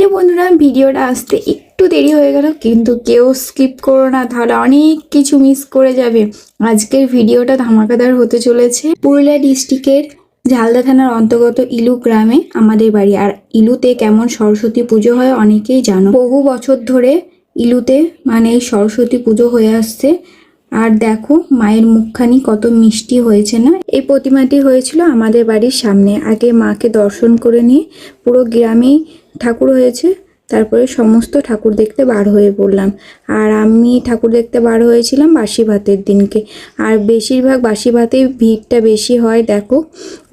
Hello বন্ধুরা, ভিডিওটা আসতে একটু দেরি হয়ে গেল, কিন্তু কেউ স্কিপ করো না, তাহলে অনেক কিছু মিস করে যাবে। আজকের ভিডিওটা ধামাকাদার হতে চলেছে। পুরুলিয়া ডিস্ট্রিক্টের ঝালদা থানার অন্তর্গত ইলু গ্রামে আমাদের বাড়ি। আর ইলুতে কেমন সরস্বতী পুজো হয় অনেকেই জানো। বহু বছর ধরে ইলুতে এই সরস্বতী পুজো হয়ে আসছে। আর দেখো মায়ের মুখখানি কত মিষ্টি হয়েছে না। এই প্রতিমাটি হয়েছিল আমাদের বাড়ির সামনে। আগে মাকে দর্শন করে নিয়ে পুরো গ্রামেই ঠাকুর হয়েছে, তারপরে সমস্ত ঠাকুর দেখতে বার হয়ে পড়লাম। আর আমি ঠাকুর দেখতে বার হয়েছিলাম বাসি ভাতের দিনকে। আর বেশিরভাগ বাসি ভাতেই ভিড়টা বেশি হয়। দেখো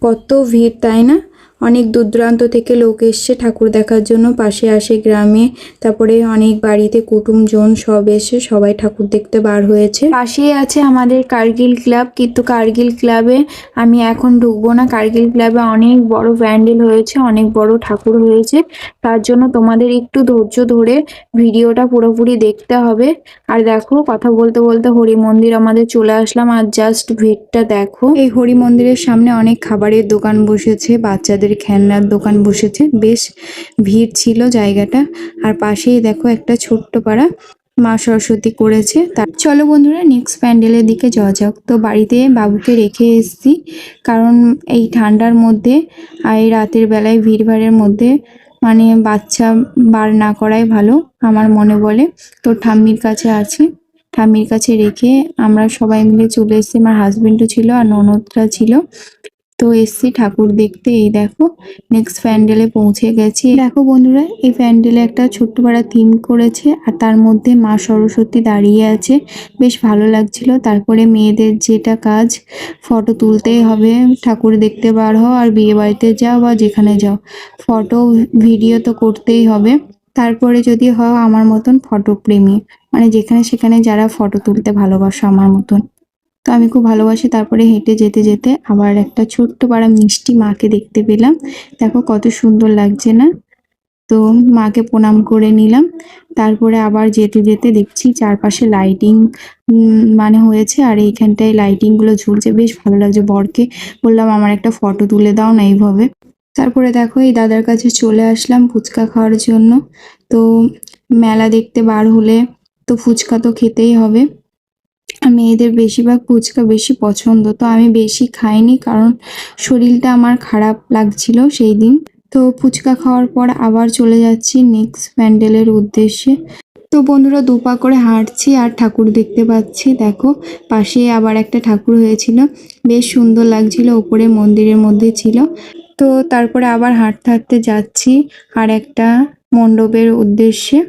কত ভিড়, তাই না? অনেক দূর দূরান্ত থেকে লোক এসছে ঠাকুর দেখার জন্য, পাশে আসে গ্রামে। তারপরে অনেক বাড়িতে কুটুমজন সব এসে সবাই ঠাকুর দেখতে বার হয়েছে। পাশেই আছে আমাদের কার্গিল ক্লাব, কিন্তু কার্গিল ক্লাবে আমি এখন ঢুকবো না। কার্গিল ক্লাবে অনেক বড় প্যান্ডেল হয়েছে, অনেক বড় ঠাকুর হয়েছে। তার জন্য তোমাদের একটু ধৈর্য ধরে ভিডিওটা পুরোপুরি দেখতে হবে। আর দেখো কথা বলতে বলতে হরি মন্দির আমাদের চলে আসলাম। আর জাস্ট ভিড়টা দেখো। এই হরি মন্দিরের সামনে অনেক খাবারের দোকান বসেছে, বাচ্চাদের খেলনার দোকান বসেছে, বেশ ভিড় ছিল জায়গাটা। আর পাশেই দেখো একটা ছোট্ট পাড়া মা সরস্বতী করেছে। চলো বন্ধুরা নেক্সট প্যান্ডেলের দিকে যাওয়া যাক। তো বাড়িতে বাবুকে রেখে এসেছি, কারণ এই ঠান্ডার মধ্যে আর এই রাতের বেলায় ভিড়ভাড়ের মধ্যে বাচ্চা বার না করাই ভালো আমার মনে বলে। তো ঠাম্মির কাছে আছে, ঠাম্মির কাছে রেখে আমরা সবাই মিলে চলে এসেছি। আমার হাজবেন্ডও ছিল আর ননদরা ছিল। তো এসছি ঠাকুর দেখতে। এই দেখো নেক্সট প্যান্ডেলে পৌঁছে গেছি। দেখো বন্ধুরা, এই প্যান্ডেলে একটা ছোট্ট পাড়া থিম করেছে, আর তার মধ্যে মা সরস্বতী দাঁড়িয়ে আছে, বেশ ভালো লাগছিল। তারপরে মেয়েদের যেটা কাজ, ফটো তুলতেই হবে। ঠাকুর দেখতে বার হও আর বিয়ে বাড়িতে যাও বা যেখানে যাও, ফটো ভিডিও তো করতেই হবে। তারপরে যদি হও আমার মতন ফটো প্রেমী, যেখানে সেখানে যারা ফটো তুলতে ভালোবাসো আমার মতন, তো আমি খুব ভালোবাসি। তারপরে হেঁটে যেতে যেতে আবার একটা ছোট্ট পাড়া মিষ্টি মাকে দেখতে পেলাম। দেখো কত সুন্দর লাগছে না? তো মাকে প্রণাম করে নিলাম। তারপরে আবার যেতে যেতে দেখছি চারপাশে লাইটিং হয়েছে, আর এইখানটায় লাইটিং গুলো ঝুলছে, বেশ ভালো লাগছে। বরকে বললাম আমার একটা ফটো তুলে দাও না এইভাবে। তারপরে দেখো এই দাদার কাছে চলে আসলাম ফুচকা খাওয়ার জন্য। তো মেলা দেখতে বার হলে তো ফুচকা তো খেতেই হবে। মেয়েদের বেশিরভাগ ফুচকা বেশি পছন্দ, তো আমি বেশি খাইনি, কারণ শরীরটা আমার খারাপ লাগছিল সেই দিন। তো ফুচকা খাওয়ার পর আবার চলে যাচ্ছি নেক্সট প্যান্ডেলের উদ্দেশ্যে। তো বন্ধুরা দুপা করে হাঁটছি আর ঠাকুর দেখতে পাচ্ছি। দেখো পাশে আবার একটা ঠাকুর হয়েছিল, বেশ সুন্দর লাগছিল, উপরে মন্দিরের মধ্যে ছিল। তো তারপরে আবার হাঁটতে হাঁটতে যাচ্ছি আর একটা মণ্ডপের উদ্দেশ্যে।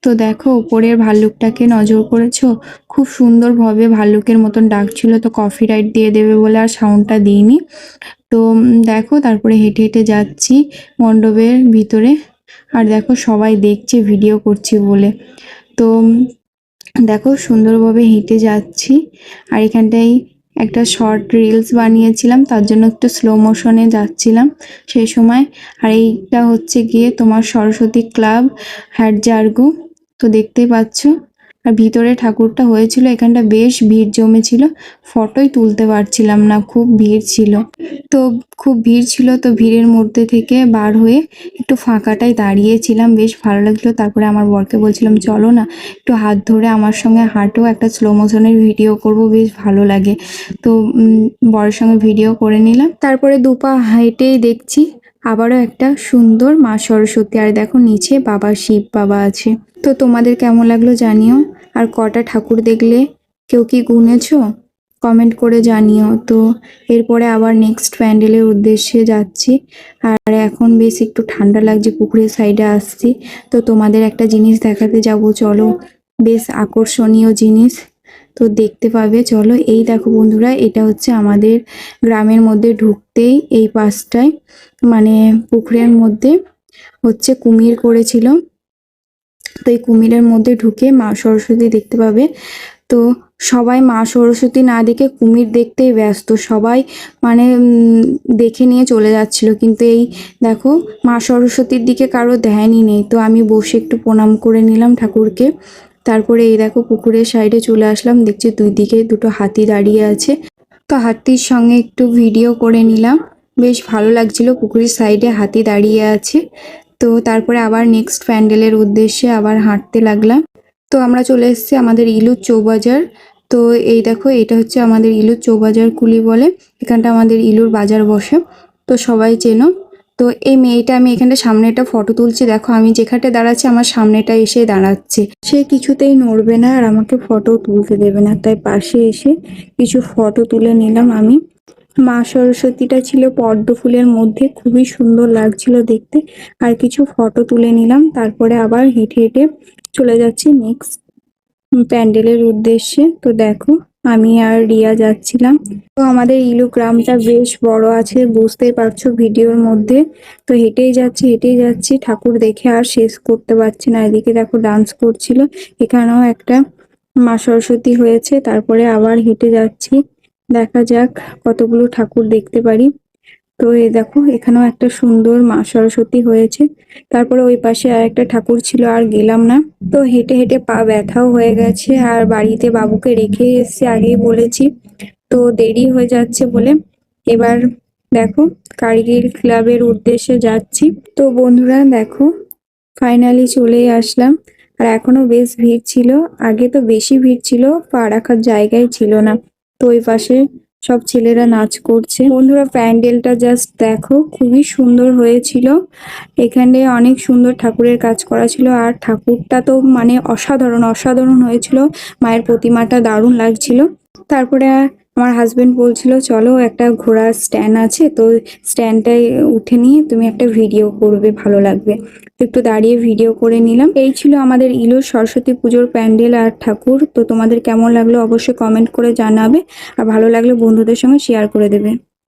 তো দেখো উপরের ভাল্লুকটাকে নজর করেছো, খুব সুন্দরভাবে ভাল্লুকের মতন ডাকছিল। তো কপিরাইট দিয়ে দেবে বলে আর সাউন্ডটা দিইনি। তো দেখো তারপরে হেঁটে হেঁটে যাচ্ছি মণ্ডপের ভিতরে। আর দেখো সবাই দেখছে ভিডিও করছি বলে। তো দেখো সুন্দরভাবে হেঁটে যাচ্ছি। আর এখানটায় একটা শর্ট রিলস বানিয়েছিলাম, তার জন্য একটু স্লো মোশনে যাচ্ছিলাম সেই সময়। আর এইটা হচ্ছে গিয়ে তোমার সরস্বতী ক্লাব হ্যাটজার্গু। তো দেখতেই পাচ্ছ। আর ভিতরে ঠাকুরটা হয়েছিল, এখানটা বেশ ভিড় জমেছিল, ফটোই তুলতে পারছিলাম না, খুব ভিড় ছিল। তো খুব ভিড় ছিল, তো ভিড়ের মধ্যে থেকে বার হয়ে একটু ফাঁকাটায় দাঁড়িয়েছিলাম, বেশ ভালো লাগলো। তারপরে আমার বরকে বলছিলাম চলো না একটু হাত ধরে আমার সঙ্গে হাঁটো, একটা স্লো মোশনের ভিডিও করব, বেশ ভালো লাগে। তো বরের সঙ্গে ভিডিও করে নিলাম। তারপরে দুপা হেঁটেই দেখছি আবারও একটা সুন্দর মা সরস্বতী। আর দেখো নিচে বাবা শিব বাবা আছে। তো তোমাদের কেমন লাগলো জানিও। আর কটা ঠাকুর দেখলে কেউ কি গুনেছো কমেন্ট করে জানিও। তো এরপরে আবার নেক্সট প্যান্ডেলের উদ্দেশ্যে যাচ্ছি। আর এখন বেশ একটু ঠান্ডা লাগছে, পুকুরের সাইডে আসছি। তো তোমাদের একটা জিনিস দেখাতে যাব, চলো, বেশ আকর্ষণীয় জিনিস, তো দেখতে পাবে। চলো এই দেখো বন্ধুরা, এটা হচ্ছে আমাদের গ্রামের মধ্যে ঢুকতেই এই পাশটায় পুকুরের মধ্যে হচ্ছে কুমির করেছিল। তো এই কুমিরের মধ্যে ঢুকে মা সরস্বতী দেখতে পাবে। তো সবাই মা সরস্বতী না দেখে কুমির দেখতেই ব্যস্ত, সবাই দেখে নিয়ে চলে যাচ্ছিল, কিন্তু এই দেখো মা সরস্বতীর দিকে কারো ধ্যানই নেই। তো আমি বসে একটু প্রণাম করে নিলাম ঠাকুরকে। তারপরে এই দেখো পুকুরের সাইডে চলে আসলাম, দেখছি দুই দিকে দুটো হাতি দাঁড়িয়ে আছে। তো হাতির সঙ্গে একটু ভিডিও করে নিলাম, বেশ ভালো লাগছিল, পুকুরের সাইডে হাতি দাঁড়িয়ে আছে। তো তারপরে আবার নেক্সট প্যান্ডেলের উদ্দেশ্যে আবার হাঁটতে লাগলাম। তো আমরা চলে এসেছি আমাদের ইলুর চৌবাজার। তো এই দেখো, এটা হচ্ছে আমাদের ইলুর চৌবাজার কুলি বলে। এখানটা আমাদের ইলুর বাজার বসে, তো সবাই চেনো। তো এই মেয়েটা, আমি এখানটা সামনে একটা ফটো তুলছি, দেখো আমি যেখানটা দাঁড়াচ্ছি আমার সামনেটা এসে দাঁড়াচ্ছে। সে কিছুতেই নড়বে না আর আমাকে ফটো তুলতে দেবে না, তাই পাশে এসে কিছু ফটো তুলে নিলাম আমি। মা সরস্বতীটা ছিল পদ্ম ফুলের মধ্যে, খুবই সুন্দর লাগছিল দেখতে। আর কিছু ফটো তুলে নিলাম, তারপরে আবার হেঁটে হেঁটে চলে যাচ্ছি নেক্সট প্যান্ডেলের উদ্দেশ্যে। তো দেখো, আমি আর রিয়া যাচ্ছিলাম। তো আমাদের ইলু গ্রামটা বেশ বড় আছে, বুঝতেই পারছো ভিডিওর মধ্যে। তো হেঁটেই যাচ্ছি, ঠাকুর দেখে আর শেষ করতে পারছি না। এদিকে দেখো ডান্স করছিল, এখানেও একটা মা সরস্বতী হয়েছে। তারপরে আবার হেঁটে যাচ্ছি, দেখা যাক কতগুলো ঠাকুর দেখতে পারি। তো এই দেখো, এখানেও একটা সুন্দর মা সরস্বতী হয়েছে। তারপরে ওই পাশে আর একটা ঠাকুর ছিল, আর গেলাম না। তো হেঁটে হেঁটে পা ব্যথাও হয়ে গেছে, আর বাড়িতে বাবুকে রেখে এসেছি, আগেই বলেছি। তো দেরি হয়ে যাচ্ছে বলে এবার দেখো কার্গিল ক্লাবের উদ্দেশ্যে যাচ্ছি। তো বন্ধুরা দেখো, ফাইনালি চলেই আসলাম। আর এখনো বেশ ভিড় ছিল, আগে তো বেশি ভিড় ছিল, পা রাখার জায়গায় ছিল না। তো ওই পাশে সব ছেলেরা নাচ করছে। বন্ধুরা প্যান্ডেলটা জাস্ট দেখো, খুবই সুন্দর হয়েছিল। এখানে অনেক সুন্দর ঠাকুরের কাজ করা ছিল, আর ঠাকুরটা তো মানে অসাধারণ অসাধারণ হয়েছিল। মায়ের প্রতিমাটা দারুণ লাগছিল। তারপরে আমার হাজবেন্ড বলছিল চলো একটা ঘোড়ার স্ট্যান্ড আছে, তো স্ট্যান্ডটায় উঠে নিয়ে তুমি একটা ভিডিও করবে, ভালো লাগবে। তো একটু দাঁড়িয়ে ভিডিও করে নিলাম। এই ছিল আমাদের ইলোর সরস্বতী পুজোর প্যান্ডেল আর ঠাকুর। তো তোমাদের কেমন লাগলো অবশ্যই কমেন্ট করে জানাবে, আর ভালো লাগলে বন্ধুদের সঙ্গে শেয়ার করে দেবে।